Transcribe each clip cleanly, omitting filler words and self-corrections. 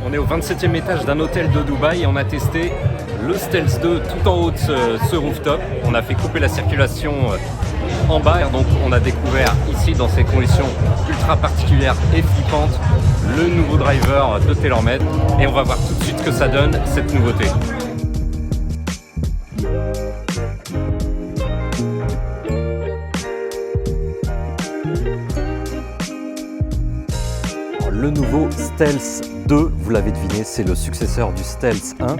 On est au 27e étage d'un hôtel de Dubaï et on a testé le Stealth 2 tout en haut de ce rooftop. On a fait couper la circulation en bas, donc on a découvert ici dans ces conditions ultra particulières et flippantes le nouveau driver de TaylorMade et on va voir tout de suite ce que ça donne cette nouveauté. Le nouveau Stealth 2, vous l'avez deviné, c'est le successeur du Stealth 1.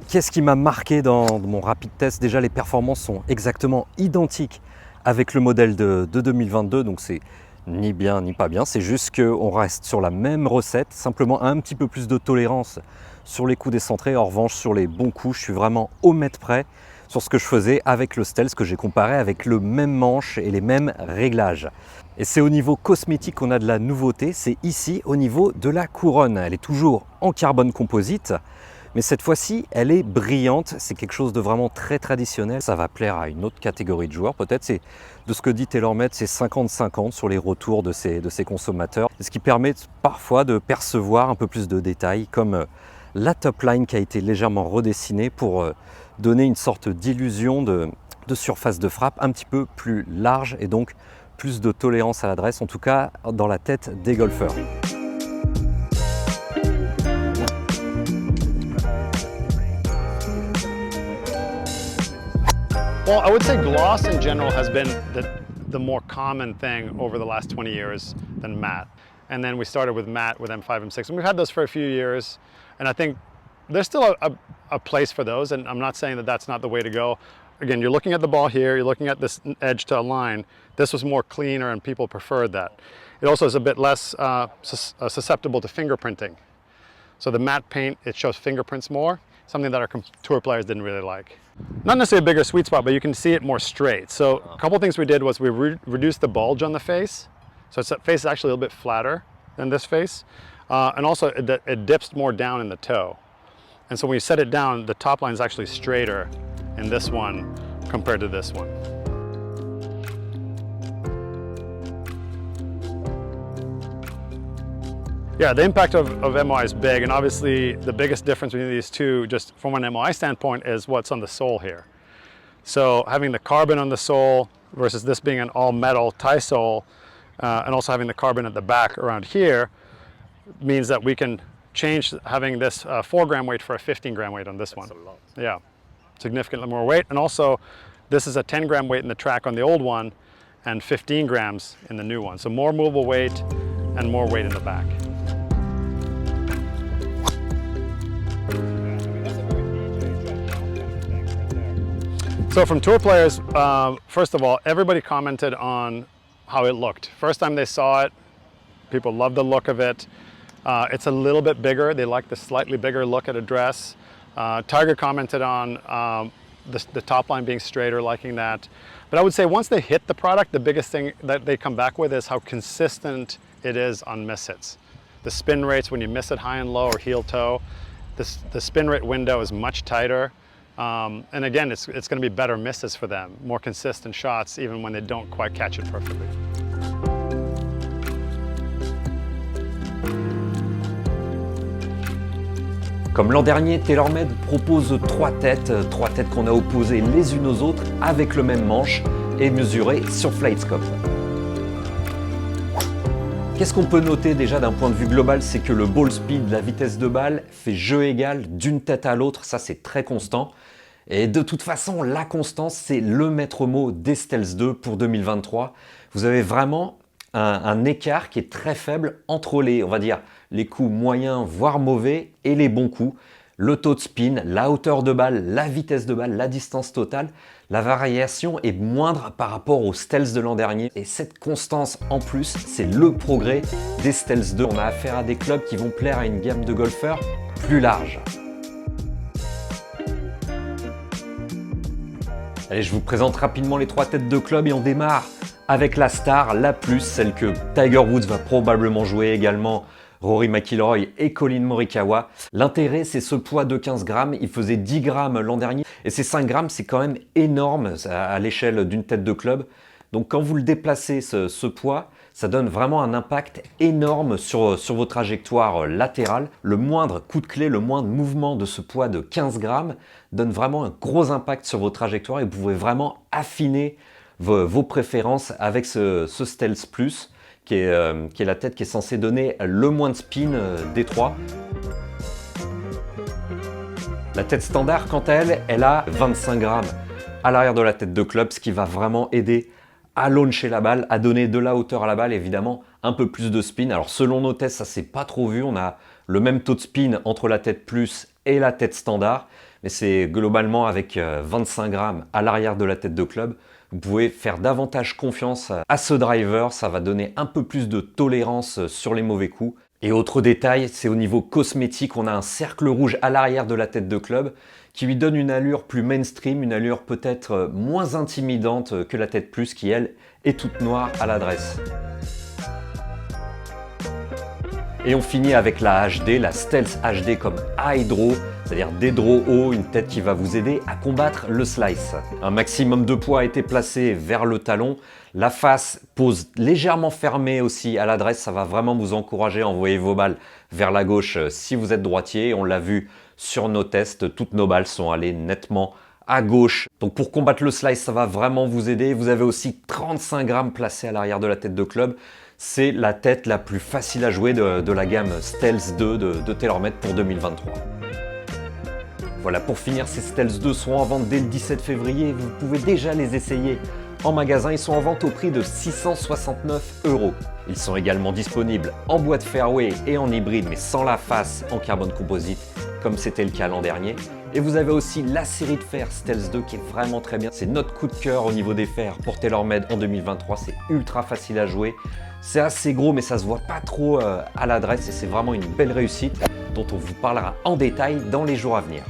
Qu'est-ce qui m'a marqué dans mon rapid test? Déjà, les performances sont exactement identiques avec le modèle de 2022, donc c'est ni bien ni pas bien, c'est juste qu'on reste sur la même recette, simplement un petit peu plus de tolérance sur les coups décentrés. En revanche, sur les bons coups, je suis vraiment au mètre près sur ce que je faisais avec le Stealth que j'ai comparé avec le même manche et les mêmes réglages. Et c'est au niveau cosmétique qu'on a de la nouveauté, c'est ici au niveau de la couronne. Elle est toujours en carbone composite, mais cette fois-ci, elle est brillante. C'est quelque chose de vraiment très traditionnel. Ça va plaire à une autre catégorie de joueurs. Peut-être, c'est de ce que dit TaylorMade, c'est 50-50 sur les retours de ces consommateurs. Ce qui permet parfois de percevoir un peu plus de détails, comme la top line qui a été légèrement redessinée pour donner une sorte d'illusion de surface de frappe un petit peu plus large et donc plus de tolérance à l'adresse, en tout cas dans la tête des golfeurs. Well, I would say gloss in general has been the more common thing over the last 20 years than matte. And then we started with matte with M5, M6, and we've had those for a few years. And I think there's still a place for those, and I'm not saying that that's not the way to go. Again, you're looking at the ball here, you're looking at this edge to a line. This was more cleaner and people preferred that. It also is a bit less susceptible to fingerprinting. So the matte paint, it shows fingerprints more, something that our tour players didn't really like. Not necessarily a bigger sweet spot, but you can see it more straight. So a couple things we did was we reduced the bulge on the face. So its face is actually a little bit flatter than this face. And also it dips more down in the toe. And so when you set it down, the top line is actually straighter in this one compared to this one. Yeah, the impact of MOI is big, and obviously the biggest difference between these two, just from an MOI standpoint, is what's on the sole here. So having the carbon on the sole versus this being an all-metal tie sole, and also having the carbon at the back around here, means that we can change having this 4-gram weight for a 15-gram weight on this one. That's a lot. Yeah, significantly more weight. And also, this is a 10-gram weight in the track on the old one and 15 grams in the new one. So more movable weight and more weight in the back. So from tour players, first of all, everybody commented on how it looked. First time they saw it, people loved the look of it. It's a little bit bigger. They like the slightly bigger look at a dress. Tiger commented on the top line being straighter, liking that. But I would say once they hit the product, the biggest thing that they come back with is how consistent it is on miss hits. The spin rates when you miss it high and low or heel toe, the spin rate window is much tighter. And again, it's going to be better misses for them, more consistent shots even when they don't quite catch it perfectly. Comme l'an dernier, TaylorMade propose 3 têtes qu'on a opposées les unes aux autres avec le même manche et mesurées sur FlightScope. Qu'est-ce qu'on peut noter déjà d'un point de vue global, c'est que le ball speed, la vitesse de balle, fait jeu égal d'une tête à l'autre, ça c'est très constant. Et de toute façon, la constance, c'est le maître mot des Stealth 2 pour 2023. Vous avez vraiment un écart qui est très faible entre les, on va dire, les coups moyens, voire mauvais, et les bons coups. Le taux de spin, la hauteur de balle, la vitesse de balle, la distance totale, la variation est moindre par rapport aux Stealth de l'an dernier. Et cette constance en plus, c'est le progrès des Stealth 2. On a affaire à des clubs qui vont plaire à une gamme de golfeurs plus large. Allez, je vous présente rapidement les 3 têtes de club et on démarre avec la star, la plus, celle que Tiger Woods va probablement jouer également Rory McIlroy et Collin Morikawa. L'intérêt, c'est ce poids de 15 grammes. Il faisait 10 grammes l'an dernier. Et ces 5 grammes, c'est quand même énorme à l'échelle d'une tête de club. Donc quand vous le déplacez, ce poids, ça donne vraiment un impact énorme sur vos trajectoires latérales. Le moindre coup de clé, le moindre mouvement de ce poids de 15 grammes donne vraiment un gros impact sur vos trajectoires et vous pouvez vraiment affiner vos préférences avec ce Stealth Plus, qui est la tête qui est censée donner le moins de spin des trois. La tête standard, quant à elle, elle a 25 grammes à l'arrière de la tête de club, ce qui va vraiment aider à launcher la balle, à donner de la hauteur à la balle, évidemment un peu plus de spin. Alors selon nos tests, ça s'est pas trop vu, on a le même taux de spin entre la tête plus et la tête standard, mais c'est globalement avec 25 grammes à l'arrière de la tête de club, vous pouvez faire davantage confiance à ce driver, ça va donner un peu plus de tolérance sur les mauvais coups. Et autre détail, c'est au niveau cosmétique, on a un cercle rouge à l'arrière de la tête de club qui lui donne une allure plus mainstream, une allure peut-être moins intimidante que la tête plus qui, elle, est toute noire à l'adresse. Et on finit avec la HD, la Stealth HD comme high draw, c'est-à-dire des draws hauts, une tête qui va vous aider à combattre le slice. Un maximum de poids a été placé vers le talon. La face pose légèrement fermée aussi à l'adresse, ça va vraiment vous encourager à envoyer vos balles vers la gauche si vous êtes droitier. On l'a vu sur nos tests, toutes nos balles sont allées nettement à gauche. Donc pour combattre le slice, ça va vraiment vous aider. Vous avez aussi 35 grammes placés à l'arrière de la tête de club. C'est la tête la plus facile à jouer de la gamme Stealth 2 de TaylorMade pour 2023. Voilà, pour finir, ces Stealth 2 seront en vente dès le 17 février. Vous pouvez déjà les essayer en magasin. Ils sont en vente au prix de 669 €. Ils sont également disponibles en boîte fairway et en hybride, mais sans la face en carbone composite, comme c'était le cas l'an dernier. Et vous avez aussi la série de fers Stealth 2 qui est vraiment très bien. C'est notre coup de cœur au niveau des fers pour TaylorMade en 2023. C'est ultra facile à jouer. C'est assez gros, mais ça se voit pas trop à l'adresse et c'est vraiment une belle réussite dont on vous parlera en détail dans les jours à venir.